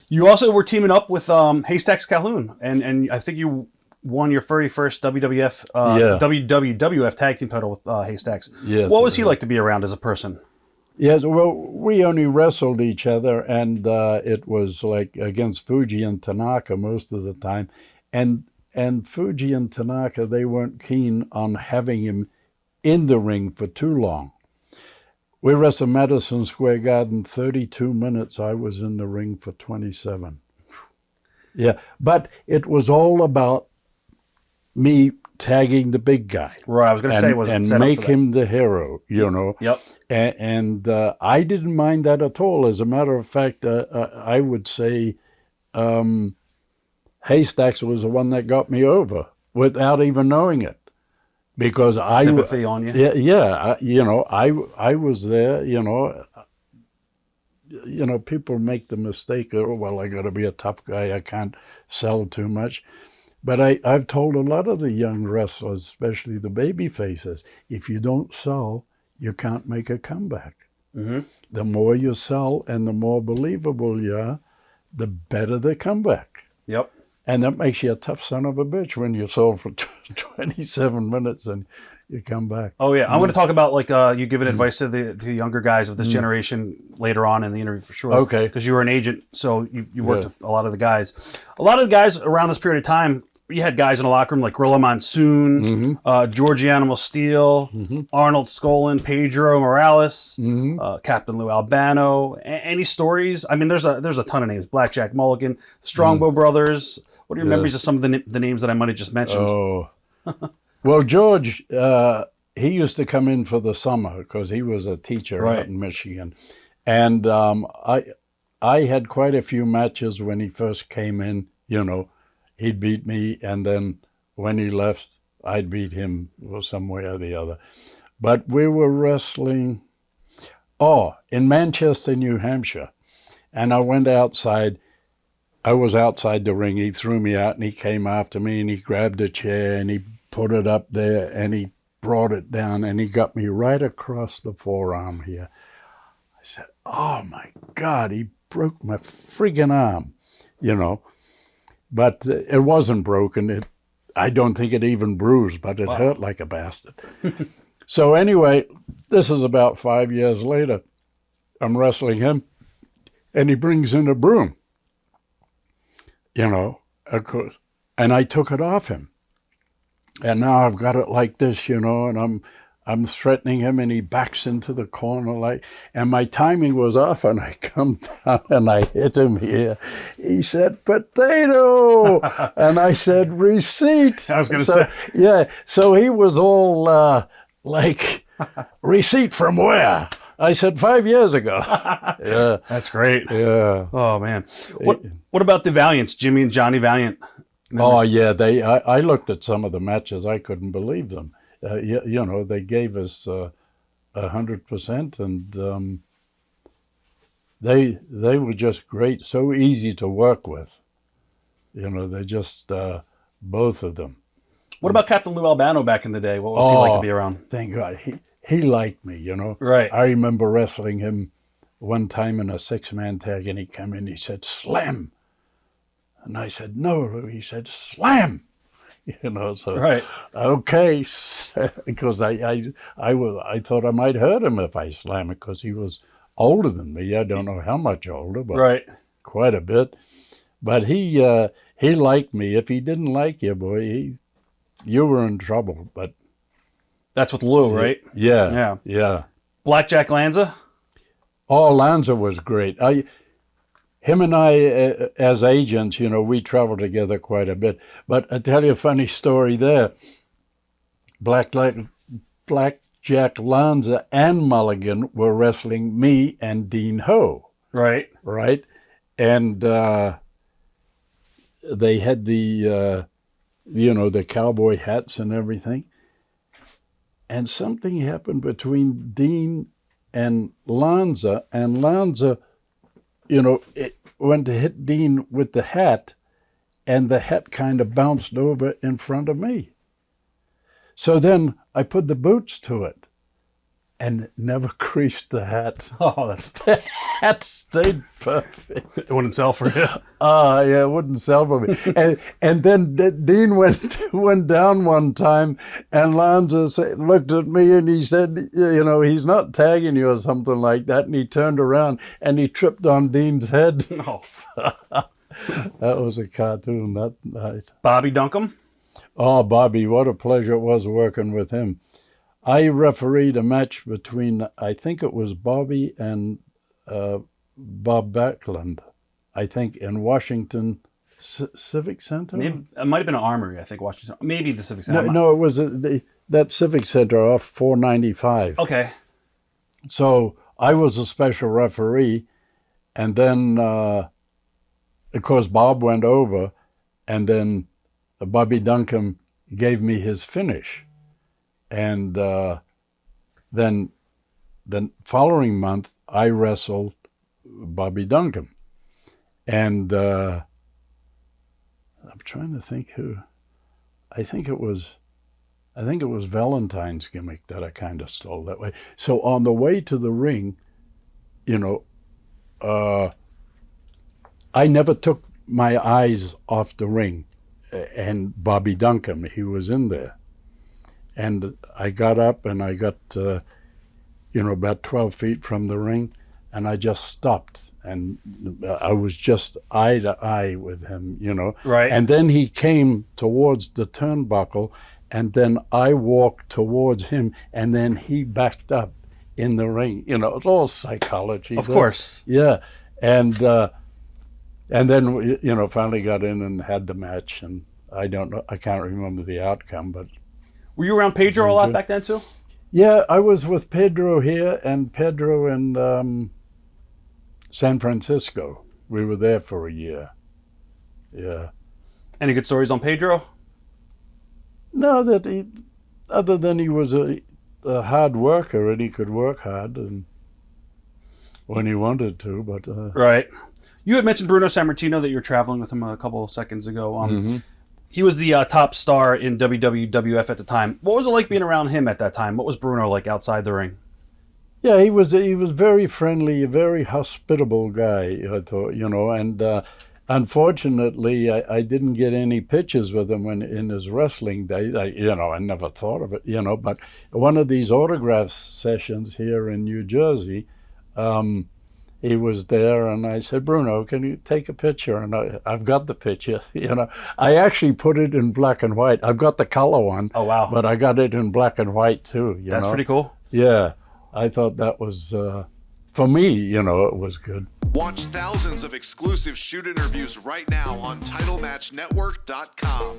You also were teaming up with Haystacks Calhoun, and I think you won your very first WWF tag team title with Haystacks. Yes. What was he like to be around as a person? Yes, well, we only wrestled each other, and it was like against Fuji and Tanaka most of the time. And Fuji and Tanaka, they weren't keen on having him in the ring for too long. We wrestled Madison Square Garden 32 minutes. I was in the ring for 27. Yeah, but it was all about me tagging the big guy. Right, I was going to say, was and set make up for him the hero, you know. Yep. And I didn't mind that at all. As a matter of fact, I would say Haystacks was the one that got me over without even knowing it, because sympathy on you. Yeah, you know, I was there. You know, people make the mistake. Oh, well, I got to be a tough guy. I can't sell too much. But I've told a lot of the young wrestlers, especially the baby faces, if you don't sell, you can't make a comeback. Mm-hmm. The more you sell and the more believable you are, the better the comeback. Yep. And that makes you a tough son of a bitch when you sold for 27 minutes and you come back. Oh, yeah. I'm going to talk about, like, you giving advice to the younger guys of this generation later on in the interview for sure. Okay. Because you were an agent, so you worked with a lot of the guys. A lot of the guys around this period of time, you had guys in the locker room like Gorilla Monsoon, Georgie Animal Steel, Arnold Skolin, Pedro Morales, Captain Lou Albano. Any stories? I mean, there's a ton of names. Blackjack Mulligan, Strongbow Brothers. What are your memories of some of the names that I might have just mentioned? Oh, well, George, he used to come in for the summer because he was a teacher out in Michigan. And I had quite a few matches when he first came in, you know. He'd beat me, and then when he left, I'd beat him some way or the other. But we were wrestling, in Manchester, New Hampshire. And I went outside. I was outside the ring. He threw me out, and he came after me, and he grabbed a chair, and he put it up there, and he brought it down, and he got me right across the forearm here. I said, oh, my God, he broke my friggin' arm, you know. But it wasn't broken. I don't think it even bruised, but it hurt like a bastard. So anyway, this is about 5 years later. I'm wrestling him, and he brings in a broom, you know, of course. And I took it off him. And now I've got it like this, you know, and I'm threatening him, and he backs into the corner and my timing was off, and I come down and I hit him here. He said, potato! And I said, receipt. I was going to say. Yeah, so he was all like, receipt from where? I said, 5 years ago. Yeah. That's great. Yeah. Oh, man. What about the Valiants, Jimmy and Johnny Valiant? Oh, yeah, I looked at some of the matches. I couldn't believe them. You know, they gave us 100%, and they were just great, so easy to work with. You know, they just, both of them. What about Captain Lou Albano back in the day? What was he like to be around? Thank God. He liked me, you know. Right. I remember wrestling him one time in a 6-man tag, and he came in, he said, slam. And I said, no, Lou. He said, slam. You know, so okay, because I thought I might hurt him if I slam it, because he was older than me. I don't know how much older, but quite a bit. But he liked me. If he didn't like you, boy, you were in trouble. But that's with Lou, right? Yeah. Blackjack Lanza. Oh, Lanza was great. Him and I, as agents, you know, we traveled together quite a bit. But I'll tell you a funny story there. Blackjack, Lanza, and Mulligan were wrestling me and Dean Ho. Right. And they had the, the cowboy hats and everything. And something happened between Dean and Lanza, you know, it went to hit Dean with the hat, and the hat kind of bounced over in front of me. So then I put the boots to it. and never creased the hat. Oh, that's The hat stayed perfect. it wouldn't sell for you. Yeah, it wouldn't sell for me. and then Dean went down one time, and Lanza looked at me and he said, you know, he's not tagging you or something like that. And he turned around and he tripped on Dean's head. Oh. That was a cartoon that night. Bobby Duncum? Oh, Bobby, what a pleasure it was working with him. I refereed a match between, I think it was Bobby and Bob Backlund, I think, in Washington Civic Center? Maybe, it might have been an Armory, I think, Washington. Maybe the Civic Center. No, it was that Civic Center off 495. Okay. So I was a special referee, and then, of course, Bob went over, and then Bobby Duncum gave me his finish. And then the following month, I wrestled Bobby Duncum. And I'm trying to think who. I think it was Valentine's gimmick that I kind of stole that way. So on the way to the ring, you know, I never took my eyes off the ring. And Bobby Duncum, he was in there. And I got up and I got, about 12 feet from the ring, and I just stopped. And I was just eye to eye with him, you know. Right. And then he came towards the turnbuckle, and then I walked towards him, and then he backed up in the ring. You know, it's all psychology. Of course. Yeah. And then, finally got in and had the match. And I don't know, I can't remember the outcome, but. Were you around Pedro a lot back then, too? Yeah, I was with Pedro here and Pedro in San Francisco. We were there for a year. Yeah. Any good stories on Pedro? No, other than he was a hard worker and he could work hard and when he wanted to, but... Right. You had mentioned Bruno Sammartino, that you were traveling with him a couple of seconds ago. He was the top star in WWF at the time. What was it like being around him at that time? What was Bruno like outside the ring? Yeah, he was very friendly, a very hospitable guy, I thought, and unfortunately, I didn't get any pictures with him in his wrestling days. I never thought of it, but one of these autograph sessions here in New Jersey, he was there, and I said, Bruno, can you take a picture? And I've got the picture, I actually put it in black and white. I've got the color one. Oh, wow. But I got it in black and white, too. That's pretty cool. Yeah. I thought that was, for me, it was good. Watch thousands of exclusive shoot interviews right now on TitleMatchNetwork.com.